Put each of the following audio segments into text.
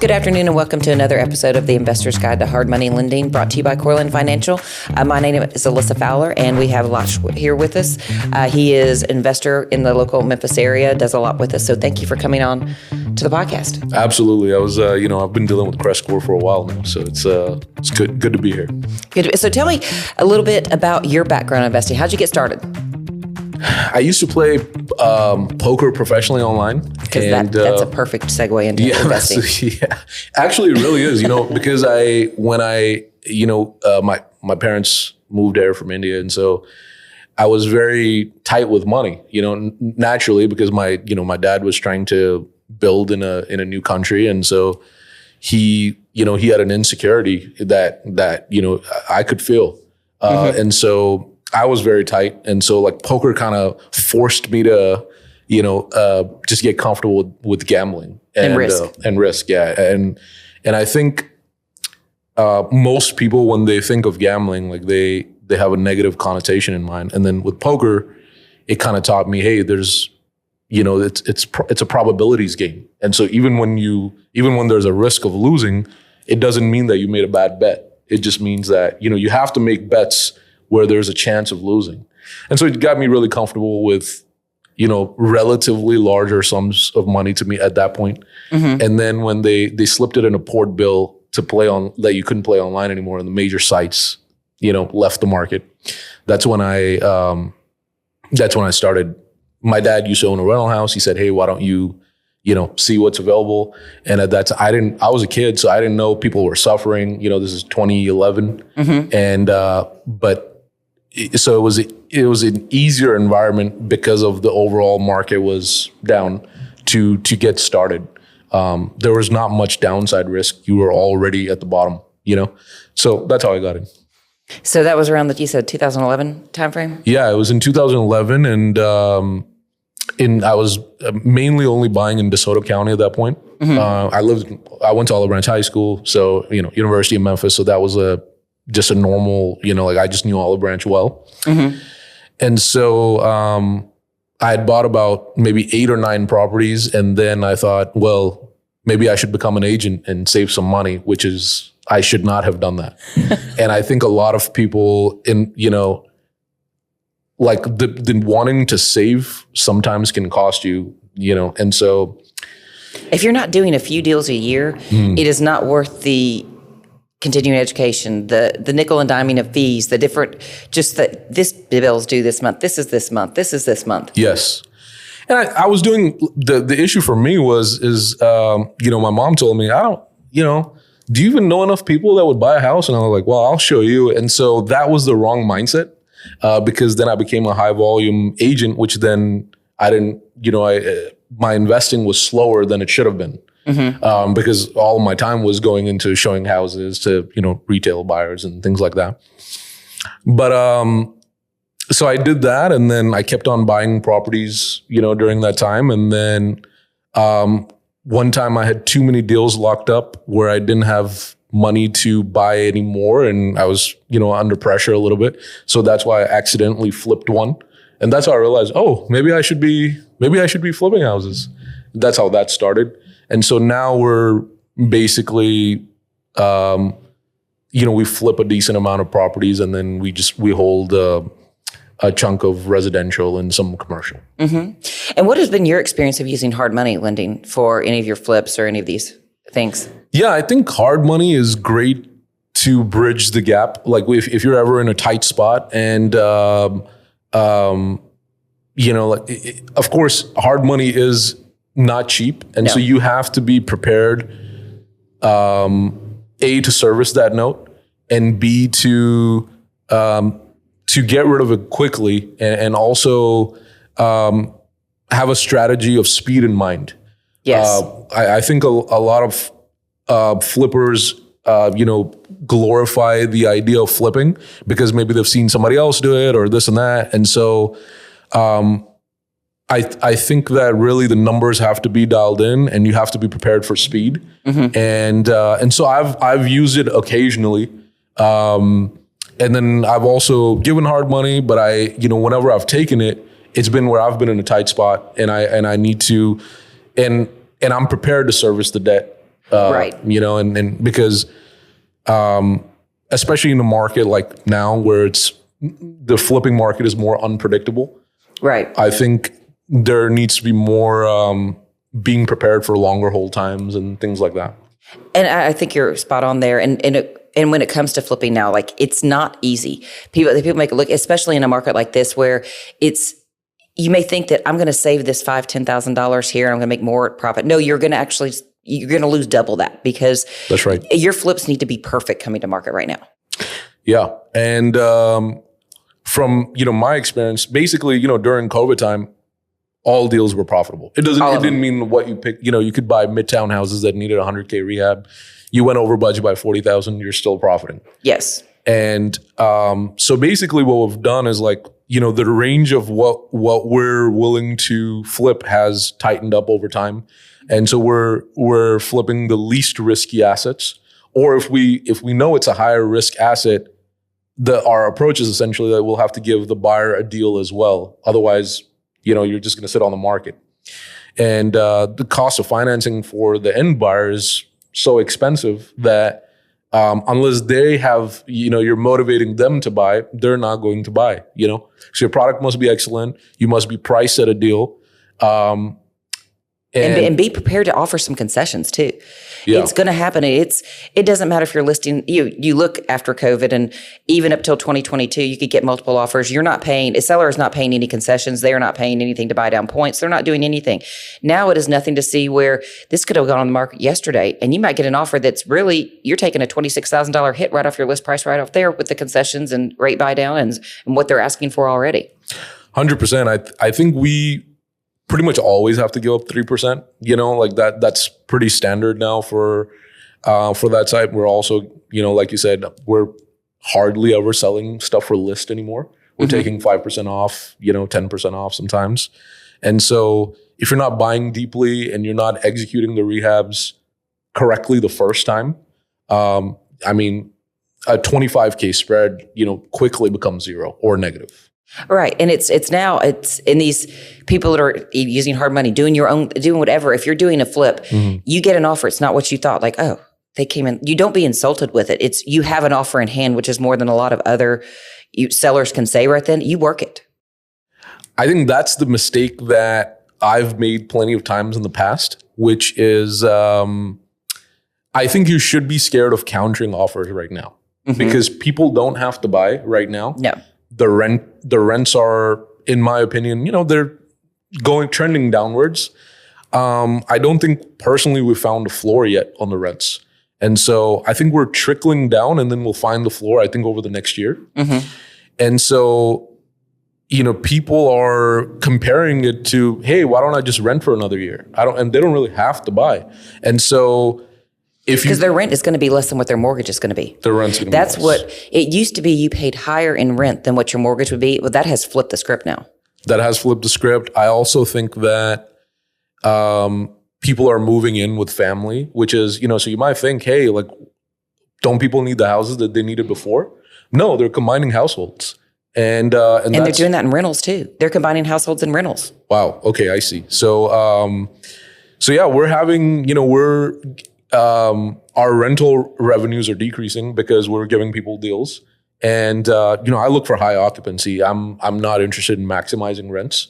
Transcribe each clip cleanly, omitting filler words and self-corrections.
Good afternoon and welcome to another episode of the Investor's Guide to Hard Money Lending, brought to you by CoreLend Financial. My name is Alyssa Fowler, and we have Laksh here with us. He is an investor in the local Memphis area, does a lot with us. So thank you for coming on to the podcast. Absolutely. I was, I've been dealing with credit score for a while now, so it's good to be here. Good. So tell me a little bit about your background in investing. How'd you get started? I used to play poker professiononly online. Because that's a perfect segue into investing. Yeah, actually, it really is. Because my parents moved there from India, and so I was very tight with money. Naturally, because my dad was trying to build in a new country, and so he had an insecurity that I could feel, and so I was very tight. And so poker kind of forced me to, just get comfortable with gambling and risk. Yeah. And I think most people, when they think of gambling, they have a negative connotation in mind. And then with poker, it kind of taught me, hey, there's, it's a probabilities game. And so even when there's a risk of losing, it doesn't mean that you made a bad bet. It just means that, you have to make bets where there's a chance of losing. And so it got me really comfortable with, relatively larger sums of money to me at that point. Mm-hmm. And then when they slipped it in a port bill to play on, that you couldn't play online anymore, and the major sites, left the market, that's when I started. My dad used to own a rental house. He said, hey, why don't you, see what's available? And at that time, I was a kid, so I didn't know people were suffering. This is 2011. Mm-hmm. And, so it was an easier environment because of the overall market was down to get started. There was not much downside risk. You were already at the bottom, So that's how I got in. So that was around you said 2011 timeframe? Yeah, it was in 2011, and I was mainly only buying in DeSoto County at that point. Mm-hmm. I went to Olive Branch High School, so University of Memphis. So that was just a normal, I just knew Olive Branch well. Mm-hmm. And so I had bought about maybe 8 or 9 properties. And then I thought, well, maybe I should become an agent and save some money, which is, I should not have done that. And I think a lot of people the wanting to save sometimes can cost you, and so. If you're not doing a few deals a year, it is not worth the continuing education, the nickel and diming of fees, the different, just that this bill's due this month, this is this month, this is this month. Yes. And I was doing, the issue for me is my mom told me, do you even know enough people that would buy a house? And I was like, well, I'll show you. And so that was the wrong mindset, because then I became a high volume agent, which then I didn't, my investing was slower than it should have been. Mm-hmm. Because all of my time was going into showing houses to, retail buyers and things like that. But so I did that, and then I kept on buying properties, during that time. And then one time I had too many deals locked up where I didn't have money to buy anymore, and I was, under pressure a little bit. So that's why I accidentally flipped one. And that's how I realized, oh, maybe I should be flipping houses. That's how that started. And so now we're basically, we flip a decent amount of properties, and then we hold a chunk of residential and some commercial. Mm-hmm. And what has been your experience of using hard money lending for any of your flips or any of these things? Yeah, I think hard money is great to bridge the gap. Like if you're ever in a tight spot, and of course, hard money is not cheap. And so you have to be prepared, A, to service that note, and B, to get rid of it quickly, and also have a strategy of speed in mind. Yes. I think a lot of flippers, glorify the idea of flipping because maybe they've seen somebody else do it or this and that. And so, I think that really the numbers have to be dialed in, and you have to be prepared for speed. Mm-hmm. And so I've used it occasionally. And then I've also given hard money, but whenever I've taken it, it's been where I've been in a tight spot, and I need to, and I'm prepared to service the debt. Right. You know, and because, especially in a market like now where the flipping market is more unpredictable. Right. I think there needs to be more being prepared for longer hold times and things like that. And I think you're spot on there. And when it comes to flipping now, like, it's not easy. People make it look, especially in a market like this where you may think that I'm going to save this $5,000-$10,000 here and I'm going to make more profit. No, you're going to lose double that, because that's right. Your flips need to be perfect coming to market right now. Yeah. And from, my experience, basically, during COVID time, all deals were profitable. It didn't mean what you picked. You could buy midtown houses that needed $100K rehab. You went over budget by $40,000, you're still profiting. Yes. And so basically what we've done is the range of what we're willing to flip has tightened up over time. And so we're flipping the least risky assets. Or if we know it's a higher risk asset, our approach is essentially that we'll have to give the buyer a deal as well. Otherwise, you're just going to sit on the market. And the cost of financing for the end buyer is so expensive that unless they have, you're motivating them to buy, they're not going to buy, So your product must be excellent. You must be priced at a deal. And be prepared to offer some concessions too. Yeah. It's going to happen. It doesn't matter if you're listing, you look after COVID and even up till 2022, you could get multiple offers. A seller is not paying any concessions. They are not paying anything to buy down points. They're not doing anything. Now it is nothing to see where this could have gone on the market yesterday and you might get an offer that's really, you're taking a $26,000 hit right off your list price right off there with the concessions and rate buy down and what they're asking for already. 100%. I think we pretty much always have to give up 3%, that's pretty standard now for that site. We're also, like you said, we're hardly ever selling stuff for list anymore. We're taking 5% off, 10% off sometimes. And so if you're not buying deeply and you're not executing the rehabs correctly the first time, a 25K spread, quickly becomes zero or negative. Right. And it's in these people that are using hard money, doing whatever. If you're doing a flip, you get an offer. It's not what you thought. Like, oh, they came in. You don't be insulted with it. You have an offer in hand, which is more than a lot of other sellers can say right then. You work it. I think that's the mistake that I've made plenty of times in the past, which is I think you should be scared of countering offers right now because people don't have to buy right now. No. The rents are, in my opinion, they're trending downwards. I don't think personally we found a floor yet on the rents. And so I think we're trickling down and then we'll find the floor, I think, over the next year. And so, people are comparing it to, hey, why don't I just rent for another year? And they don't really have to buy. And so because their rent is going to be less than what their mortgage is going to be. Their rent's going to be less. That's what it used to be. You paid higher in rent than what your mortgage would be. Well, that has flipped the script now. That has flipped the script. I also think that people are moving in with family, which is, so you might think, hey, don't people need the houses that they needed before? No, they're combining households. And they're doing that in rentals too. They're combining households and rentals. Wow. Okay, I see. So yeah, we're having, our rental revenues are decreasing because we're giving people deals. And, I look for high occupancy. I'm not interested in maximizing rents.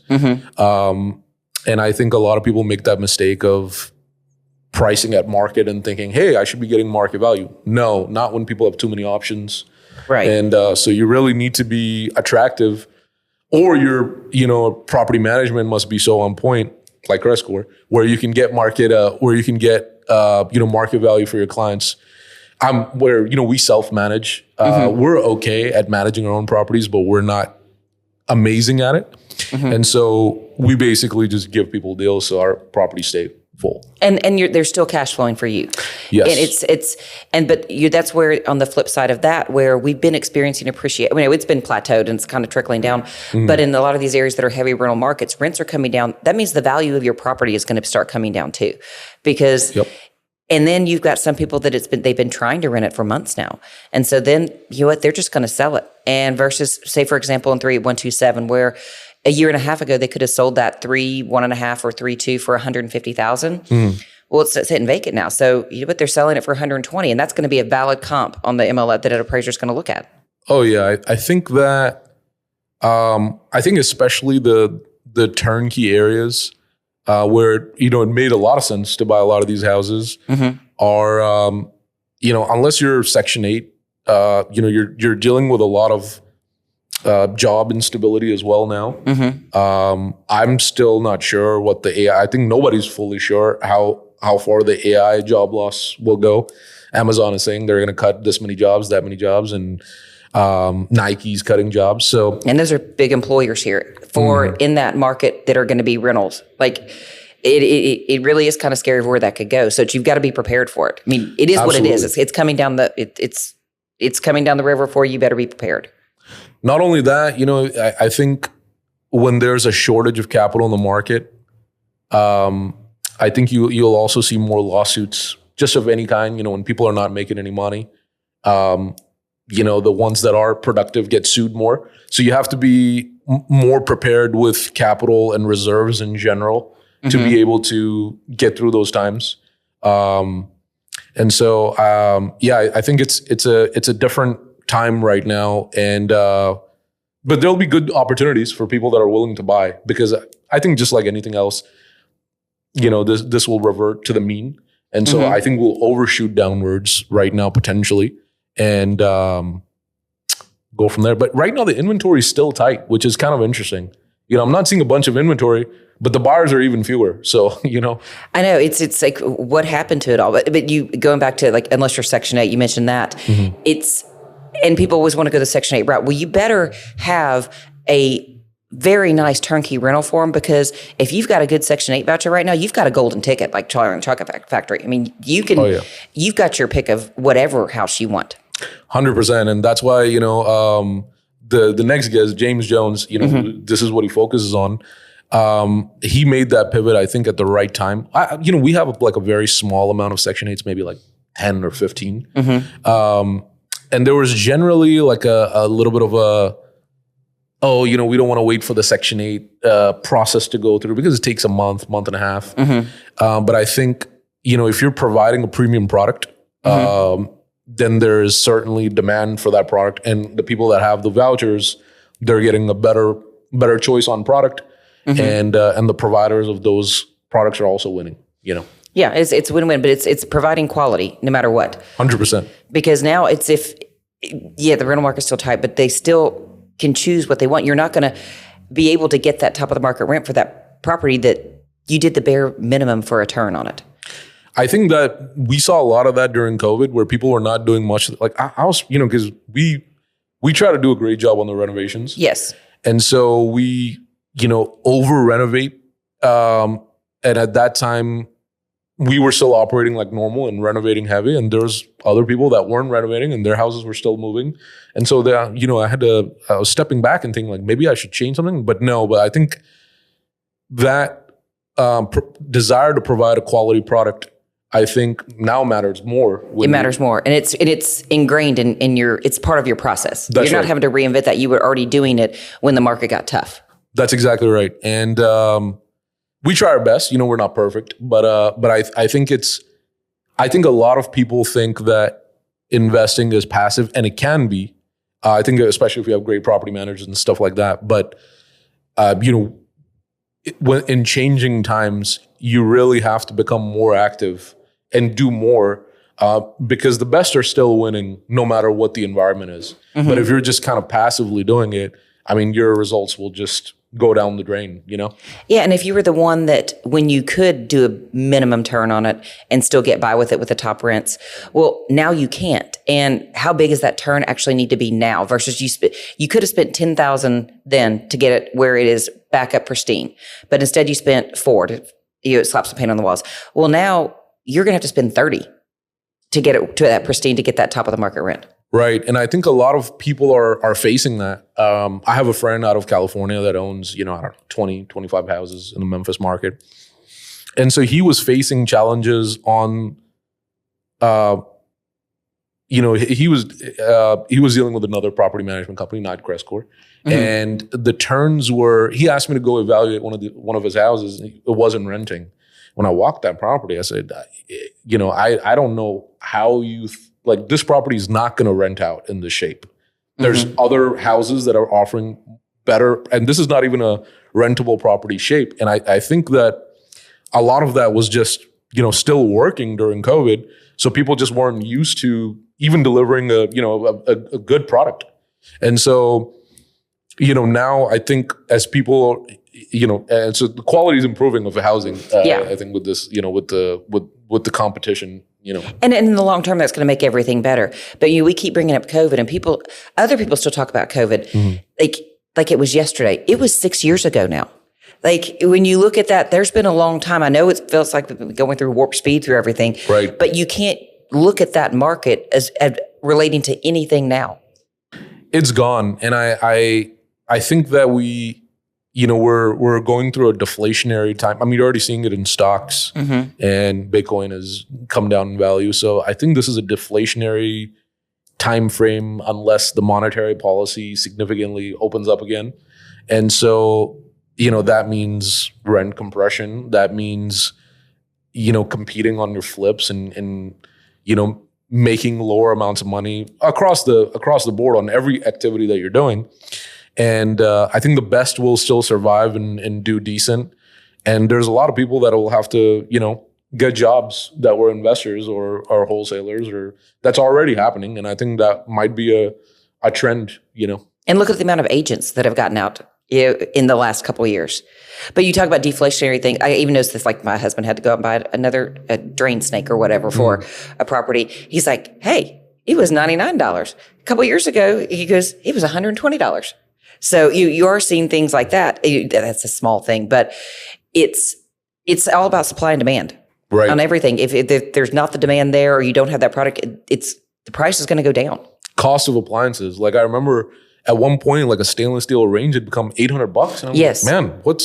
And I think a lot of people make that mistake of pricing at market and thinking, hey, I should be getting market value. No, not when people have too many options. Right. And so you really need to be attractive, or your, property management must be so on point, like Rescore, where you can get market value for your clients. Where we self-manage. We're okay at managing our own properties, but we're not amazing at it. And so we basically just give people deals so our properties stay full. And they're still cash flowing for you. Yes. And that's where, on the flip side of that, where we've been experiencing appreciation. It's been plateaued and it's kind of trickling down. But in a lot of these areas that are heavy rental markets, rents are coming down. That means the value of your property is going to start coming down too, because. Yep. And then you've got some people that they've been trying to rent it for months now. And so then, they're just going to sell it. And versus, say, for example, in 38127, where a year and a half ago, they could have sold that 3.1.5 or 3.2 for $150,000. Well, it's sitting vacant now. So but they're selling it for 120, and that's going to be a valid comp on the MLS that an appraiser is going to look at. Oh yeah, I think that. I think especially the turnkey areas where it made a lot of sense to buy a lot of these houses are unless you're Section 8, you're dealing with a lot of job instability as well now. I'm still not sure what the AI. I think nobody's fully sure how far the AI job loss will go. Amazon is saying they're going to cut this many jobs, that many jobs, and Nike's cutting jobs. And those are big employers here for in that market that are going to be rentals. Like it really is kind of scary where that could go. So you've got to be prepared for it. I mean, it is Absolutely. what it is. It's coming down it's coming down the river for you. You better be prepared. Not only that, I think when there's a shortage of capital in the market, I think you'll also see more lawsuits just of any kind. When people are not making any money. The ones that are productive get sued more. So you have to be more prepared with capital and reserves in general to be able to get through those times. I think it's a different time right now. But there'll be good opportunities for people that are willing to buy, because I think just like anything else, this will revert to the mean. And so I think we'll overshoot downwards right now potentially. And go from there. But right now the inventory is still tight, which is kind of interesting. I'm not seeing a bunch of inventory, but the buyers are even fewer. So, I know it's like what happened to it all. But you going back to like, unless you're Section 8, you mentioned that and people always want to go the Section 8 route. Well, you better have a very nice turnkey rental for them, because if you've got a good Section 8 voucher right now, you've got a golden ticket like Charlie and Chocolate Factory. I mean, you can, you've got your pick of whatever house you want. 100%. And that's why, the next guest, James Jones, this is what he focuses on. He made that pivot, I think, at the right time. We have a very small amount of Section 8s, maybe like 10 or 15. And there was generally like a little bit of we don't want to wait for the Section 8 process to go through because it takes a month and a half. But I think, if you're providing a premium product, then there is certainly demand for that product. And the people that have the vouchers, they're getting a better choice on product. And the providers of those products are also winning, Yeah, it's win-win, but it's providing quality no matter what. 100%. Because now the rental market's still tight, but they still can choose what they want. You're not going to be able to get that top of the market rent for that property that you did the bare minimum for a turn on it. I think that we saw a lot of that during COVID, where people were not doing much. Like I was, because we try to do a great job on the renovations. Yes. And so we, over renovate. And at that time, we were still operating like normal and renovating heavy. And there's other people that weren't renovating and their houses were still moving. And so I was stepping back and thinking like, maybe I should change something. But I think that desire to provide a quality product, I think now matters more. It matters more. And it's ingrained in your, it's part of your process. That's You're not right. having to reinvent that. You were already doing it when the market got tough. That's exactly right. And we try our best. We're not perfect, but I think a lot of people think that investing is passive, and it can be. I think especially if you have great property managers and stuff like that. But when in changing times, you really have to become more active and do more, because the best are still winning no matter what the environment is. But if you're just kind of passively doing it, your results will just go down the drain, Yeah, and if you were the one that when you could do a minimum turn on it and still get by with it with the top rents, well, now you can't. And how big does that turn actually need to be now versus you could have spent $10,000 then to get it where it is back up pristine, but instead you spent $4 to slap some paint on the walls. Well, now you're going to have to spend $30 to get it to that pristine, to get that top of the market rent. Right. And I think a lot of people are facing that. I have a friend out of California that owns, 20, 25 houses in the Memphis market. And so he was facing challenges on, he was dealing with another property management company, not Crestcore. And the turns were, he asked me to go evaluate one of his houses. It wasn't renting. when I walked that property, I said, I don't know how like this property is not going to rent out in this shape. There's other houses that are offering better, and this is not even a rentable property shape. And I think that a lot of that was just, still working during COVID. So people just weren't used to even delivering a good product. And so, now I think as people, and so the quality is improving of the housing. I think with this, with the competition, And in the long term, that's going to make everything better. But we keep bringing up COVID, and other people still talk about COVID like it was yesterday. It was 6 years ago now. Like when you look at that, there's been a long time. I know it feels like we've been going through warp speed through everything, right? But you can't look at that market as relating to anything now. It's gone, and I think that we're going through a deflationary time. I mean, you're already seeing it in stocks, and Bitcoin has come down in value. So I think this is a deflationary time frame unless the monetary policy significantly opens up again. And so, that means rent compression. That means, competing on your flips and making lower amounts of money across the board on every activity that you're doing. And I think the best will still survive and do decent. And there's a lot of people that will have to, get jobs that were investors or wholesalers, or that's already happening. And I think that might be a trend, And look at the amount of agents that have gotten out in the last couple of years. But you talk about deflationary thing. I even noticed this, like my husband had to go out and buy a drain snake or whatever for a property. He's like, hey, it was $99. A couple of years ago, he goes, it was $120. So you are seeing things like that. That's a small thing, but it's all about supply and demand on everything. If there's not the demand there, or you don't have that product, the price is going to go down. Cost of appliances. Like I remember at one point, like a stainless steel range had become $800, and I'm like, man, what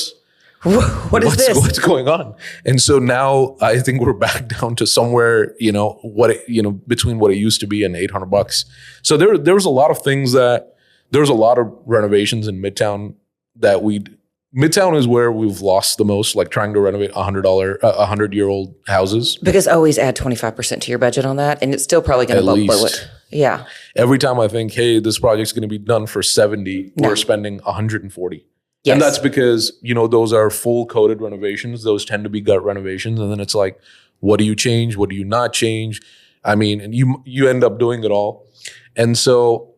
is this? What's going on? And so now I think we're back down to somewhere, between what it used to be and $800. So there was a lot of things there was a lot of renovations in Midtown Midtown is where we've lost the most, like trying to renovate $100-year-old houses. Because always add 25% to your budget on that, and it's still probably going to blow it. Yeah. Every time I think, hey, this project's going to be done for 70, we're spending 140. Yes. And that's because, those are full coded renovations. Those tend to be gut renovations. And then it's like, what do you change? What do you not change? I mean, and you end up doing it all. And so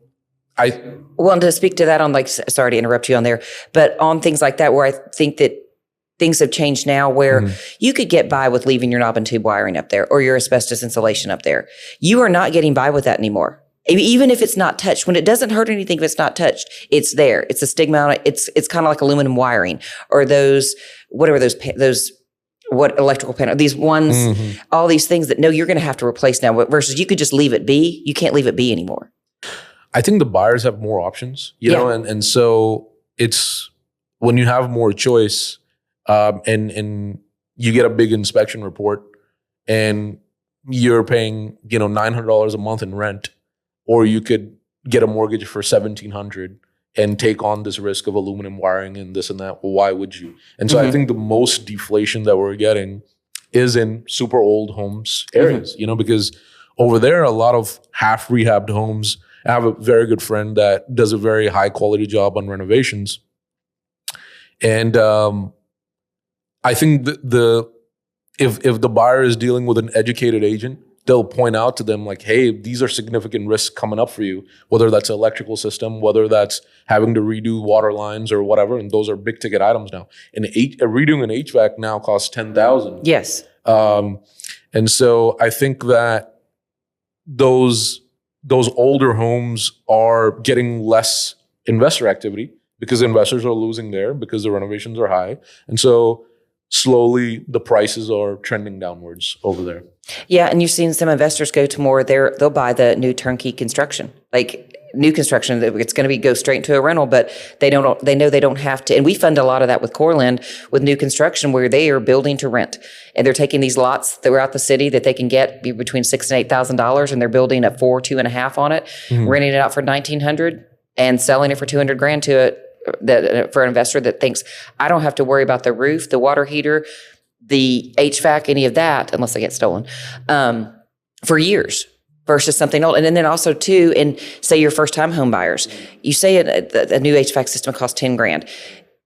well, to speak to that on sorry to interrupt you on there, but on things like that where I think that things have changed now where you could get by with leaving your knob and tube wiring up there or your asbestos insulation up there. You are not getting by with that anymore. Even if it's not touched, when it doesn't hurt anything if it's not touched, it's there. It's a stigma on it. It's kind of like aluminum wiring or those electrical panel, these ones, all these things that you're going to have to replace now versus you could just leave it be. You can't leave it be anymore. I think the buyers have more options, and so it's when you have more choice, and you get a big inspection report, and you're paying $900 a month in rent, or you could get a mortgage for $1,700 and take on this risk of aluminum wiring and this and that. Well, why would you? And so I think the most deflation that we're getting is in super old homes areas, because over there a lot of half rehabbed homes. I have a very good friend that does a very high quality job on renovations. And I think if the buyer is dealing with an educated agent, they'll point out to them like, hey, these are significant risks coming up for you, whether that's an electrical system, whether that's having to redo water lines or whatever. And those are big ticket items now. And redoing an HVAC now costs $10,000. Yes. And so I think that those older homes are getting less investor activity because investors are losing there because the renovations are high. And so slowly the prices are trending downwards over there. Yeah. And you've seen some investors go to more they'll buy the new turnkey construction, like new construction. It's going to go straight into a rental, but they know they don't have to. And we fund a lot of that with CoreLend with new construction where they are building to rent. And they're taking these lots throughout the city that they can get between $6,000 and $8,000, and they're building a 2.5 on it, renting it out for $1,900 and selling it for $200,000 to for an investor that thinks I don't have to worry about the roof, the water heater, the HVAC, any of that, unless they get stolen, for years versus something old. And then also too, and say you're first time home buyers, you say a new HVAC system costs $10,000.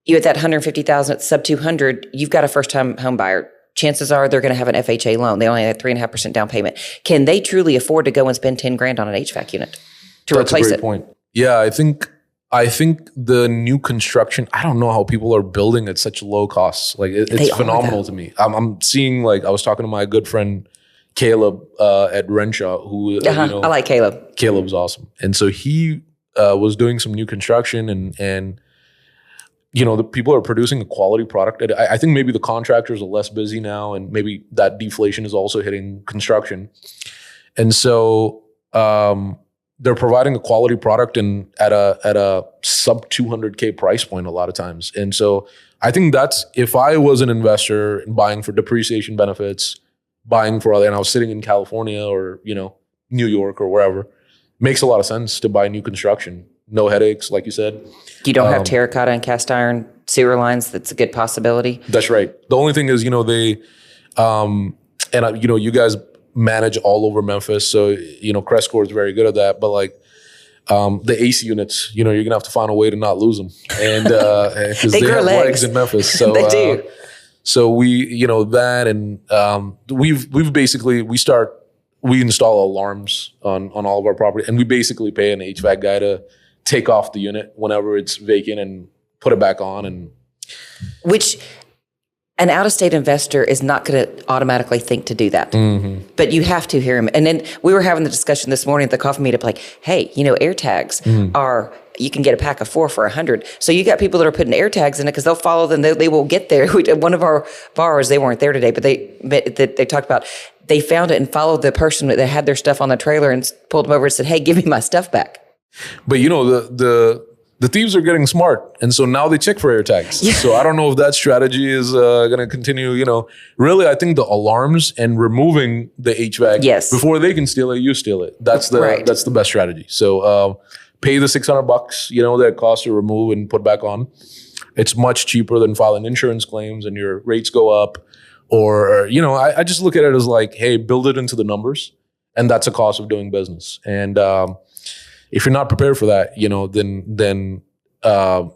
You at that $150,000 at sub 200, you've got a first time home buyer. Chances are they're going to have an FHA loan. They only have 3.5% down payment. Can they truly afford to go and spend $10,000 on an HVAC unit to replace it? That's a great point. Yeah, I think the new construction, I don't know how people are building at such low costs. Like it's phenomenal to me. I'm seeing, like, I was talking to my good friend Caleb at Renshaw, who I like Caleb. Caleb's awesome. And so he was doing some new construction and the people are producing a quality product. I think maybe the contractors are less busy now, and maybe that deflation is also hitting construction. And so they're providing a quality product and at a sub 200K price point a lot of times. And so I think that's, if I was an investor and buying for depreciation benefits, and I was sitting in California or New York or wherever, makes a lot of sense to buy new construction. No headaches, like you said. You don't have terracotta and cast iron sewer lines. That's a good possibility. That's right. The only thing is, they, you guys manage all over Memphis. So, Crestcore is very good at that. But like the AC units, you're going to have to find a way to not lose them. And because they have legs in Memphis. So, they do. So we, that, and we install alarms on all of our property, and we basically pay an HVAC guy to take off the unit whenever it's vacant and put it back on. And which an out-of-state investor is not going to automatically think to do that. Mm-hmm. But you have to hear him. And then we were having the discussion this morning at the coffee meetup, like, hey, air tags are, you can get a pack of 4 for $100. So you got people that are putting air tags in it because they'll follow them. They will get there. One of our borrowers, they weren't there today, but they talked about, they found it and followed the person that had their stuff on the trailer and pulled them over and said, hey, give me my stuff back. But the thieves are getting smart, and so now they check for air tags. Yeah. So I don't know if that strategy is going to continue. Really, I think the alarms and removing the HVAC before they can steal it, you steal it. That's the best strategy. So pay the $600, that it costs to remove and put back on. It's much cheaper than filing insurance claims, and your rates go up. Or I just look at it as like, hey, build it into the numbers, and that's a cost of doing business. And if you're not prepared for that, then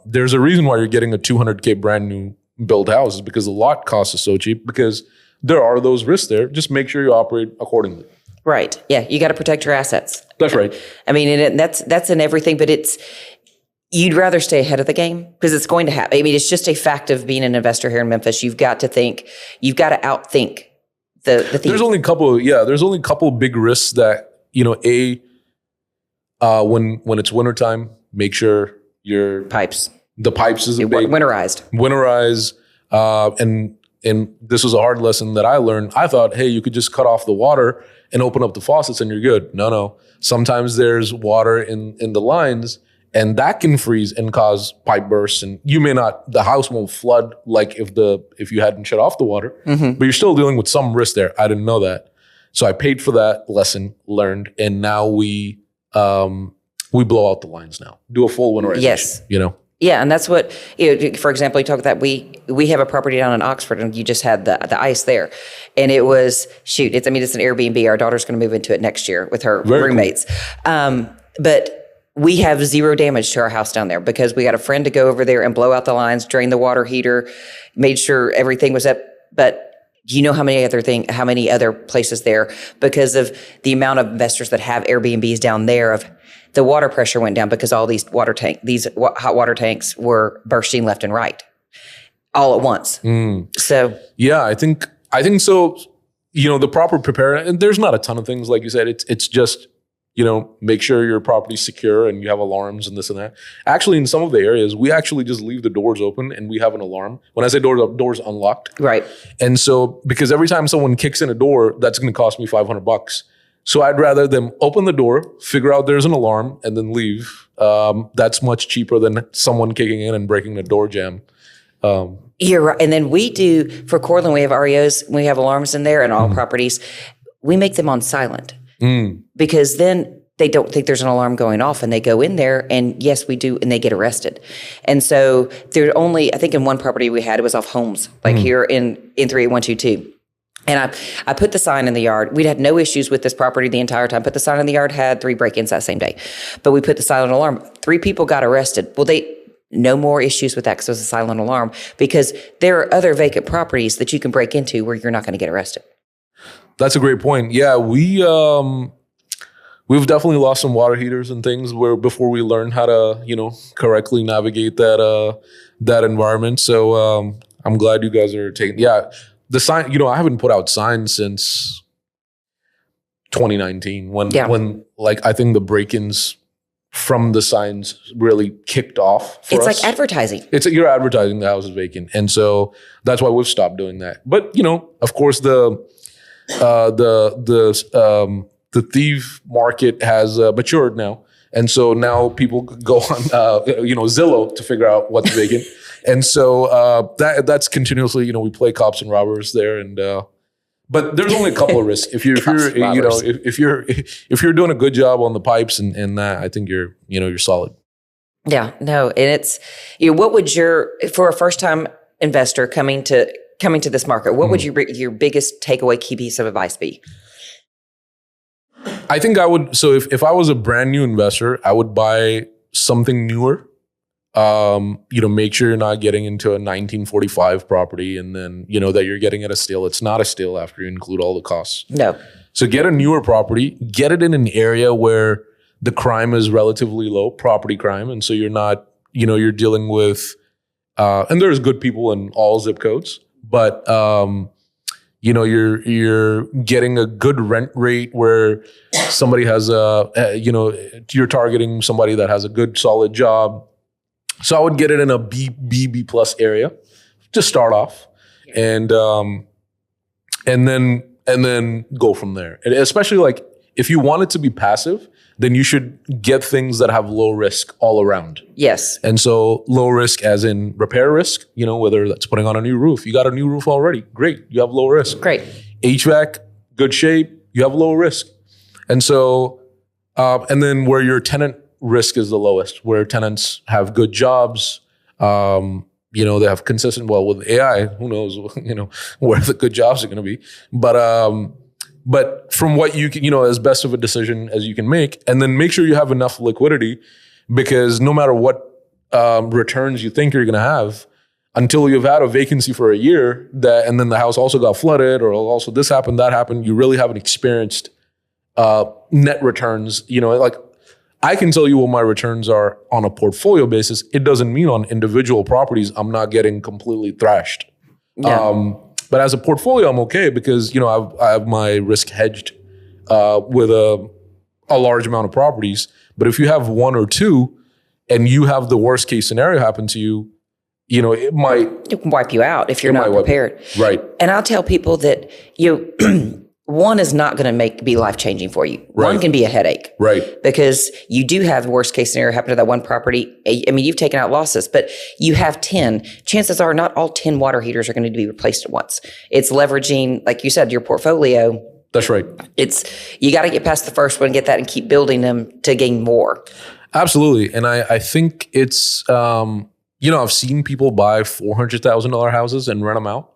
there's a reason why you're getting a $200K brand new build house, is because the lot cost is so cheap, because there are those risks there. Just make sure you operate accordingly. Right. Yeah. You got to protect your assets. That's right. I mean, and that's in everything, but you'd rather stay ahead of the game because it's going to happen. I mean, it's just a fact of being an investor here in Memphis. You've got to outthink the thieves. There's only a couple of big risks that, when it's wintertime, make sure the pipes is a big winterize. And this was a hard lesson that I learned. I thought, hey, you could just cut off the water and open up the faucets and you're good. No. Sometimes there's water in the lines, and that can freeze and cause pipe bursts. And the house won't flood like if you hadn't shut off the water, but you're still dealing with some risk there. I didn't know that. So I paid for that lesson, learned, and now we blow out the lines now. Do a full winterization. Yes. Yeah, and that's what, for example, you talk about we have a property down in Oxford, and you just had the ice there. And it was, it's an Airbnb. Our daughter's going to move into it next year with her roommates. Cool. But we have zero damage to our house down there because we got a friend to go over there and blow out the lines, drain the water heater, made sure everything was up. But do you know how many other places there, because of the amount of investors that have Airbnbs down there, of the water pressure went down because all these hot water tanks were bursting left and right all at once. So yeah, I think so. The proper preparedness, and there's not a ton of things, like you said. It's just, make sure your property's secure and you have alarms and this and that. Actually, in some of the areas, we actually just leave the doors open and we have an alarm. When I say doors unlocked. Right. And so, because every time someone kicks in a door, that's going to cost me $500. So I'd rather them open the door, figure out there's an alarm, and then leave. That's much cheaper than someone kicking in and breaking the door jamb. You're right. And then we do, for CoreLend, we have REOs, we have alarms in there, and all properties. We make them on silent. Because then they don't think there's an alarm going off, and they go in there, and yes, we do, and they get arrested. And so there only, I think in one property we had, it was off Holmes, like here in 38122. And I put the sign in the yard. We'd had no issues with this property the entire time. Put the sign in the yard, had 3 break-ins that same day. But we put the silent alarm. 3 people got arrested. Well, no more issues with that because it was a silent alarm, because there are other vacant properties that you can break into where you're not going to get arrested. That's a great point. Yeah, we've definitely lost some water heaters and things before we learned how to, correctly navigate that environment. So I'm glad you guys are taking, the sign, I haven't put out signs since 2019 when like I think the break-ins from the signs really kicked off for us. It's like advertising. You're advertising the house is vacant. And so that's why we've stopped doing that. But, of course the thief market has matured now. And so now people go on, Zillow to figure out what's vacant. And so that's continuously, we play cops and robbers there. And but there's only a couple of risks. If you're doing a good job on the pipes and that, I think you're solid. Yeah, no, and it's what would for a first time investor coming to this market, what would your biggest takeaway key piece of advice be? I think I would. So if I was a brand new investor, I would buy something newer. Make sure you're not getting into a 1945 property and then, that you're getting at a steal. It's not a steal after you include all the costs. No. So get a newer property, get it in an area where the crime is relatively low, property crime. And so you're not, you're dealing with, and there's good people in all zip codes, but, you're getting a good rent rate where somebody has you're targeting somebody that has a good solid job. So I would get it in a B plus area to start off, and then go from there. And especially like if you want it to be passive, then you should get things that have low risk all around. Yes. And so low risk as in repair risk, whether that's putting on a new roof. You got a new roof already. Great. You have low risk. Great. HVAC, good shape. You have low risk. And so, and then where your tenant risk is the lowest, where tenants have good jobs, they have consistent, with AI, who knows, where the good jobs are going to be. But from what you can, as best of a decision as you can make, and then make sure you have enough liquidity, because no matter what returns you think you're going to have, until you've had a vacancy for a year, and then the house also got flooded, or also this happened, that happened, you really haven't experienced net returns. Like I can tell you what my returns are on a portfolio basis. It doesn't mean on individual properties I'm not getting completely thrashed. Yeah. But as a portfolio, I'm okay because, I have my risk hedged with a large amount of properties. But if you have one or two and you have the worst case scenario happen to you, it can wipe you out if you're not prepared. Right. And I'll tell people that, one is not going to be life-changing for you. Right. One can be a headache. Right. Because you do have the worst case scenario happen to that one property. I mean, you've taken out losses, but you have 10. Chances are not all 10 water heaters are going to be replaced at once. It's leveraging, like you said, your portfolio. That's right. You got to get past the first one, get that, and keep building them to gain more. Absolutely. And I think it's, I've seen people buy $400,000 houses and rent them out.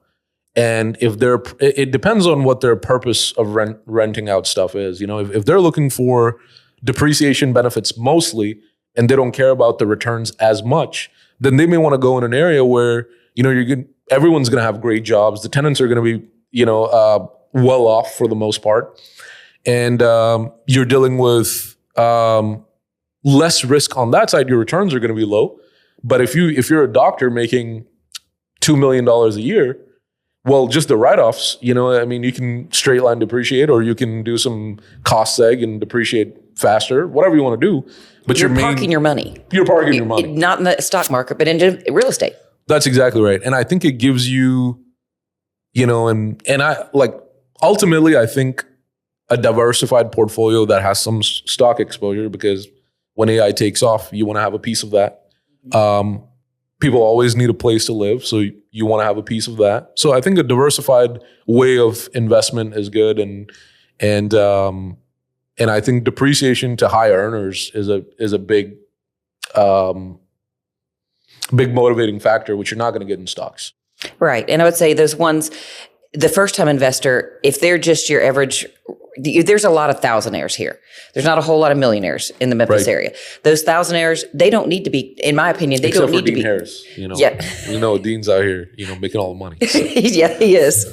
And it depends on what their purpose of renting out stuff is. If they're looking for depreciation benefits mostly, and they don't care about the returns as much, then they may want to go in an area where, everyone's going to have great jobs. The tenants are going to be, well off for the most part. And you're dealing with less risk on that side. Your returns are going to be low. But if you're a doctor making $2 million a year, well, just the write-offs, you can straight line depreciate, or you can do some cost seg and depreciate faster, whatever you want to do. But you're parking your money. You're parking your money. Not in the stock market, but into real estate. That's exactly right. And I think it gives you, and I ultimately, I think a diversified portfolio that has some stock exposure, because when AI takes off, you want to have a piece of that. People always need a place to live, so you want to have a piece of that. So I think a diversified way of investment is good, and I think depreciation to high earners is a big motivating factor, which you're not going to get in stocks. Right. And I would say those ones, the first time investor, if they're just your average, there's a lot of thousandaires here. There's not a whole lot of millionaires in the Memphis area. Those thousandaires, they don't need to be, in my opinion, Except don't need for Dean to be. Harris, Dean's out here, making all the money. So. Yeah, he is.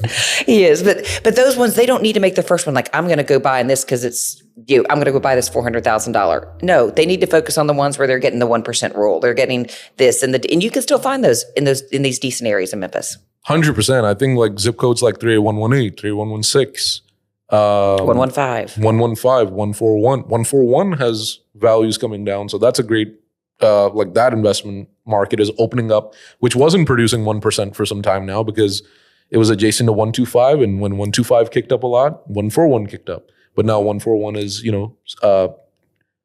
He is. But those ones, they don't need to make the first one like, I'm going to go buy this because it's I'm going to go buy this $400,000. No, they need to focus on the ones where they're getting the 1% rule. They're getting this and you can still find those in these decent areas in Memphis. 100%. I think like zip codes like 38118, 38116. 115. 115, 141. 141 has values coming down. So that's a great, like that investment market is opening up, which wasn't producing 1% for some time now because it was adjacent to 125. And when 125 kicked up a lot, 141 kicked up. But now 141 is,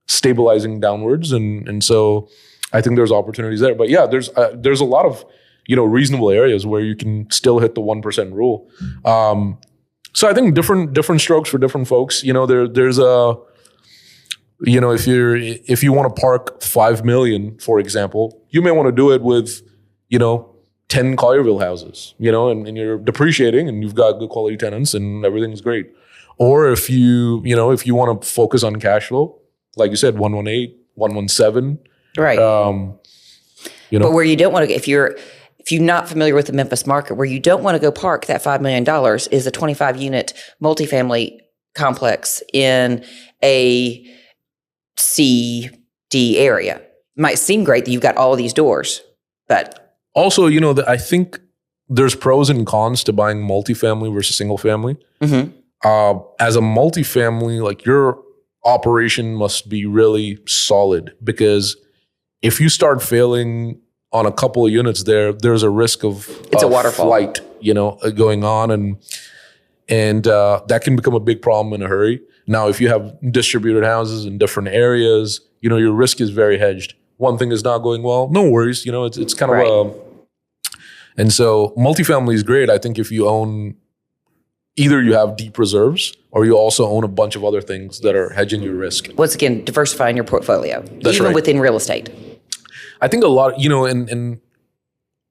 stabilizing downwards. And so I think there's opportunities there. But yeah, there's a lot of, reasonable areas where you can still hit the 1% rule. So I think different strokes for different folks. There's a, if you want to park $5 million, for example, you may want to do it with, 10 Collierville houses, and you're depreciating and you've got good quality tenants and everything's great. Or if you want to focus on cash flow, like you said, 118, 117. Right. But where you don't want to, if you're not familiar with the Memphis market, where you don't want to go park that $5 million is a 25-unit multifamily complex in a C, D area. Might seem great that you've got all of these doors, but... Also, I think there's pros and cons to buying multifamily versus single family. Mm-hmm. As a multifamily, like your operation must be really solid because if you start failing on a couple of units there's a risk of a waterfall flight, going on, and that can become a big problem in a hurry. Now, if you have distributed houses in different areas, your risk is very hedged. One thing is not going well, no worries. It's kind of and so multifamily is great. I think if you own, either you have deep reserves or you also own a bunch of other things that are hedging your risk. Once again, diversifying your portfolio, That's even right. within real estate. I think a lot, and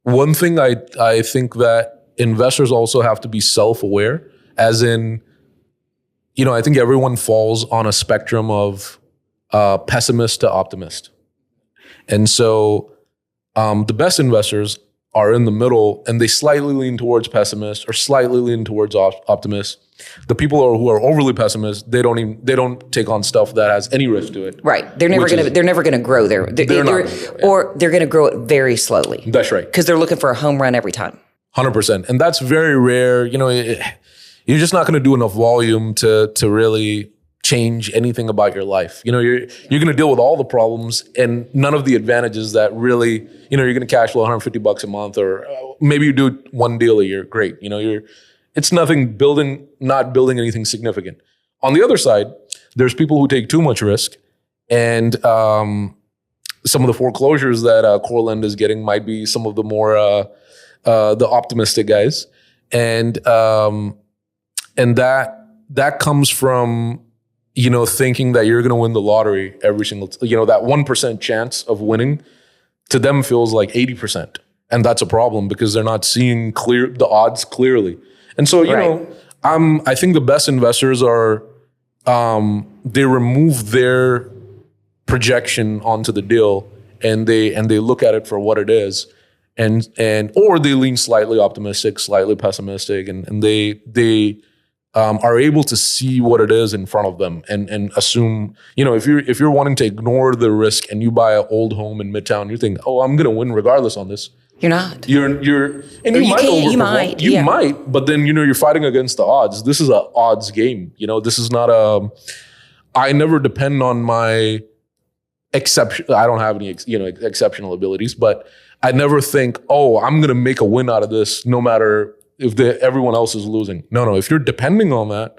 one thing I think that investors also have to be self-aware, as in, I think everyone falls on a spectrum of pessimist to optimist. And so the best investors are in the middle and they slightly lean towards pessimist or slightly lean towards optimist. The people who are overly pessimist, they don't take on stuff that has any risk to it. Right. They're never going to grow there. Or they're going to grow it very slowly. That's right. Because they're looking for a home run every time. 100%. And that's very rare. You're just not going to do enough volume to really change anything about your life. You're going to deal with all the problems and none of the advantages that really, you're going to cash flow $150 a month, or maybe you do one deal a year. Great. It's nothing not building anything significant. On the other side, there's people who take too much risk, and some of the foreclosures that CoreLend is getting might be some of the more the optimistic guys, and that comes from thinking that you're going to win the lottery every single that 1% chance of winning to them feels like 80%, and that's a problem because they're not seeing the odds clearly. And so, I think the best investors are, they remove their projection onto the deal and they look at it for what it is, or they lean slightly optimistic, slightly pessimistic, and they are able to see what it is in front of them and assume, if you're wanting to ignore the risk and you buy an old home in Midtown, you think, oh, I'm going to win regardless on this. You're not. You might overperform. You might, but then you're fighting against the odds. This is an odds game. This is not I never depend on my exception. I don't have any exceptional abilities, but I never think, oh, I'm going to make a win out of this, no matter if everyone else is losing. No. If you're depending on that,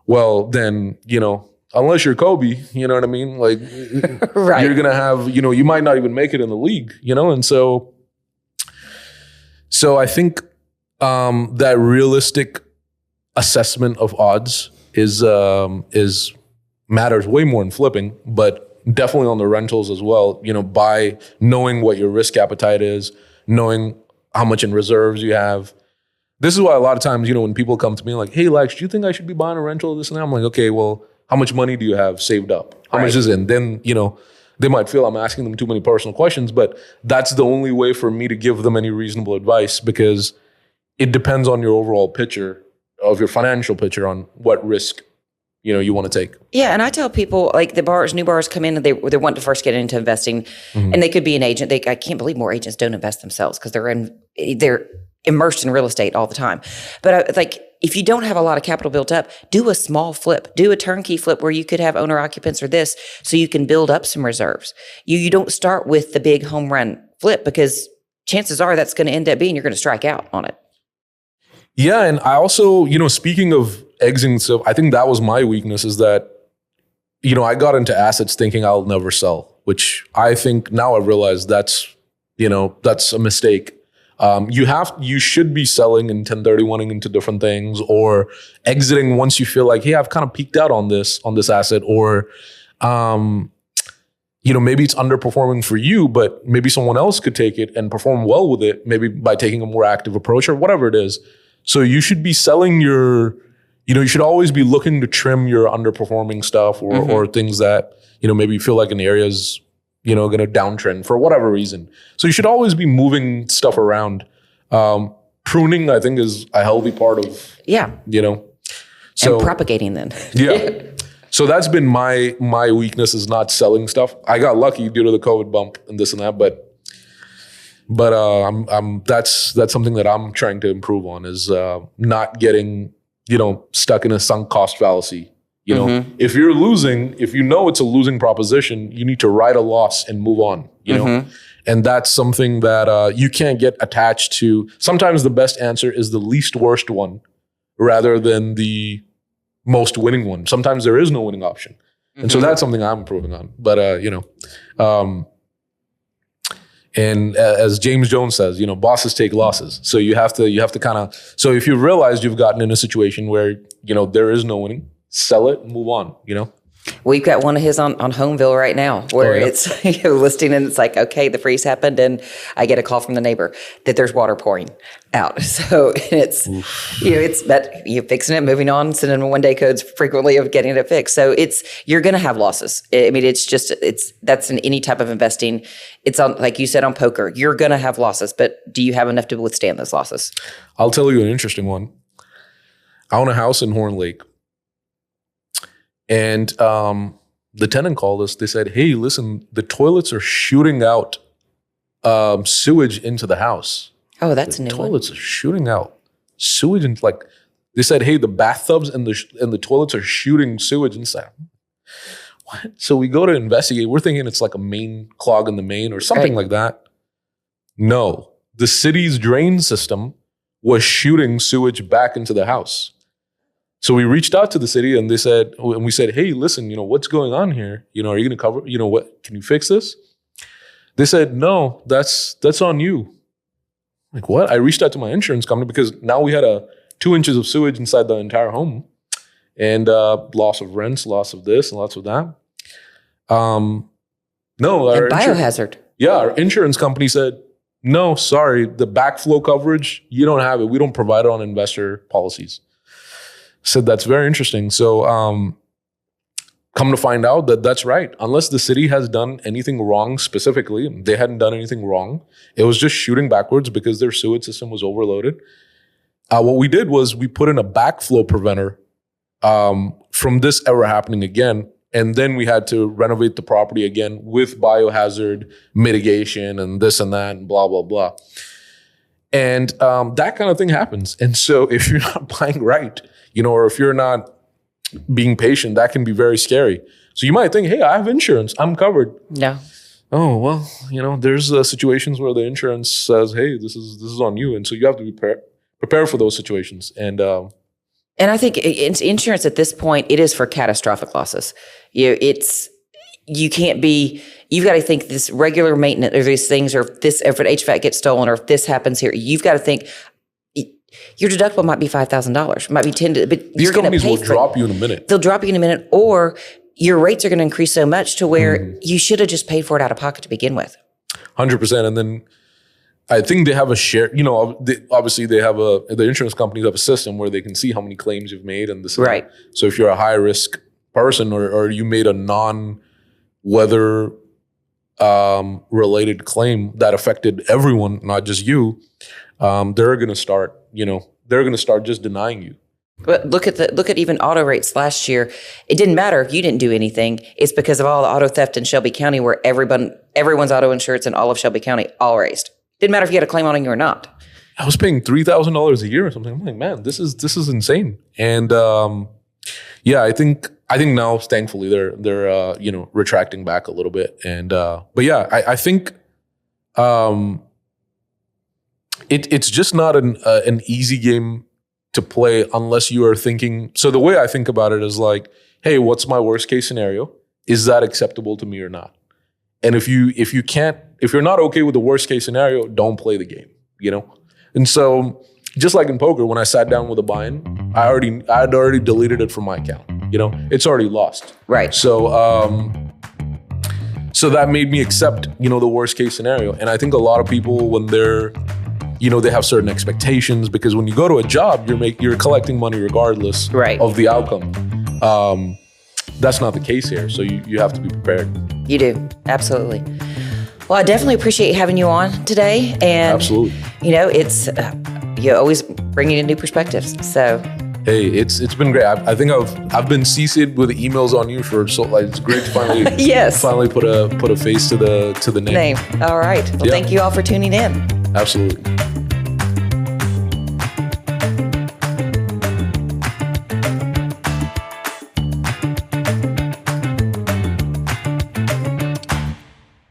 well, then unless you're Kobe, you know what I mean. Like, right. You're going to have you might not even make it in the league. And so. So I think that realistic assessment of odds is matters way more in flipping, but definitely on the rentals as well, by knowing what your risk appetite is, knowing how much in reserves you have. This is why a lot of times, when people come to me like, hey, Laksh, do you think I should be buying a rental of this and that? I'm like, okay, well, how much money do you have saved up? How much is it? And then, they might feel I'm asking them too many personal questions, but that's the only way for me to give them any reasonable advice, because it depends on your overall picture of your financial picture on what risk you want to take. Yeah. And I tell people, like, new borrowers come in and they want to first get into investing, and they could be an agent. I can't believe more agents don't invest themselves because they're immersed in real estate all the time. But if you don't have a lot of capital built up, do a small flip, do a turnkey flip where you could have owner occupants or this, so you can build up some reserves. You don't start with the big home run flip, because chances are that's going to end up being, you're going to strike out on it. Yeah. And I also, speaking of exiting stuff, I think that was my weakness, is that, I got into assets thinking I'll never sell, which I think now I realize that's a mistake. You should be selling and 1031ing into different things, or exiting once you feel like, hey, I've kind of peaked out on this asset, or, maybe it's underperforming for you, but maybe someone else could take it and perform well with it, maybe by taking a more active approach or whatever it is. So you should be selling you should always be looking to trim your underperforming stuff, or things that, maybe you feel like an area is, going to downtrend for whatever reason. So you should always be moving stuff around. Pruning, I think, is a healthy part of, so, and propagating then. Yeah. So that's been my weakness, is not selling stuff. I got lucky due to the COVID bump and this and that, but that's something that I'm trying to improve on, is not getting, stuck in a sunk cost fallacy. If you're losing, if it's a losing proposition, you need to write a loss and move on, and that's something that you can't get attached to. Sometimes the best answer is the least worst one rather than the most winning one. Sometimes there is no winning option. And so that's something I'm improving on. But, and as James Jones says, bosses take losses. So you have to kind of, so if you've realized you've gotten in a situation where, there is no winning, sell it and move on, We've got one of his on Homeville right now, where it's listing, and it's like, okay, the freeze happened, and I get a call from the neighbor that there's water pouring out. So it's, it's that you're fixing it, moving on, sending them 1-day codes frequently of getting it fixed. So you're going to have losses. I mean, that's in any type of investing. It's on, like you said, on poker, you're going to have losses, but do you have enough to withstand those losses? I'll tell you an interesting one. I own a house in Horn Lake. And the tenant called us. They said, hey, listen, the toilets are shooting out sewage into the house. Oh, that's a new one. Toilets are shooting out sewage. And they said, hey, the bathtubs and the toilets are shooting sewage inside. What? So we go to investigate. We're thinking it's like a main clog in the main or something like that. No, the city's drain system was shooting sewage back into the house. So we reached out to the city, and we said, hey, listen, what's going on here? Are you going to cover, what, can you fix this? They said, no, that's on you. Like, what? I reached out to my insurance company, because now we had 2 inches of sewage inside the entire home, and loss of rents, loss of this, and lots of that. No, and biohazard. Our insurance company said, no, sorry, the backflow coverage, you don't have it. We don't provide it on investor policies. Said that's very interesting. So come to find out that's right. Unless the city has done anything wrong specifically, they hadn't done anything wrong. It was just shooting backwards because their sewage system was overloaded. What we did was we put in a backflow preventer from this ever happening again. And then we had to renovate the property again with biohazard mitigation and this and that and blah, blah, blah. And that kind of thing happens. And so if you're not buying right, or if you're not being patient, that can be very scary. So you might think, hey, I have insurance, I'm covered. No. Oh, well, there's situations where the insurance says, hey, this is on you. And so you have to be prepare for those situations. And I think insurance at this point, it is for catastrophic losses. You can't be, you've got to think this regular maintenance or these things, or if an HVAC gets stolen, or if this happens here, you've got to think your deductible might be $5,000, might be $10,000, but these you're going to pay for it. These companies will drop you in a minute. They'll drop you in a minute, or your rates are going to increase so much to where you should have just paid for it out of pocket to begin with. 100%. And then I think they have a share, obviously the insurance companies have a system where they can see how many claims you've made and this. Right. So if you're a high risk person or you made a non-weather related claim that affected everyone, not just you, they're going to start just denying you. But look at even auto rates last year. It didn't matter if you didn't do anything. It's because of all the auto theft in Shelby County where everyone's auto insurance in all of Shelby County all raised. Didn't matter if you had a claim on you or not. I was paying $3,000 a year or something. I'm like, man, this is insane. And I think now, thankfully, they're retracting back a little bit. And but yeah, I think it's just not an easy game to play unless you are thinking. So the way I think about it is like, hey, what's my worst case scenario? Is that acceptable to me or not? And if you're not okay with the worst case scenario, don't play the game, And so just like in poker, when I sat down with a buy-in, I had already deleted it from my account. It's already lost. Right. So so that made me accept, the worst case scenario. And I think a lot of people, when they're they have certain expectations, because when you go to a job, you're collecting money regardless of the outcome. That's not the case here. So you have to be prepared. You do. Absolutely. Well, I definitely appreciate having you on today. And absolutely. It's you always bringing in new perspectives. So hey, it's been great. I think I've been CC'd with emails on you for it's great to finally finally put a face to the name. All right. Well, thank you all for tuning in. Absolutely.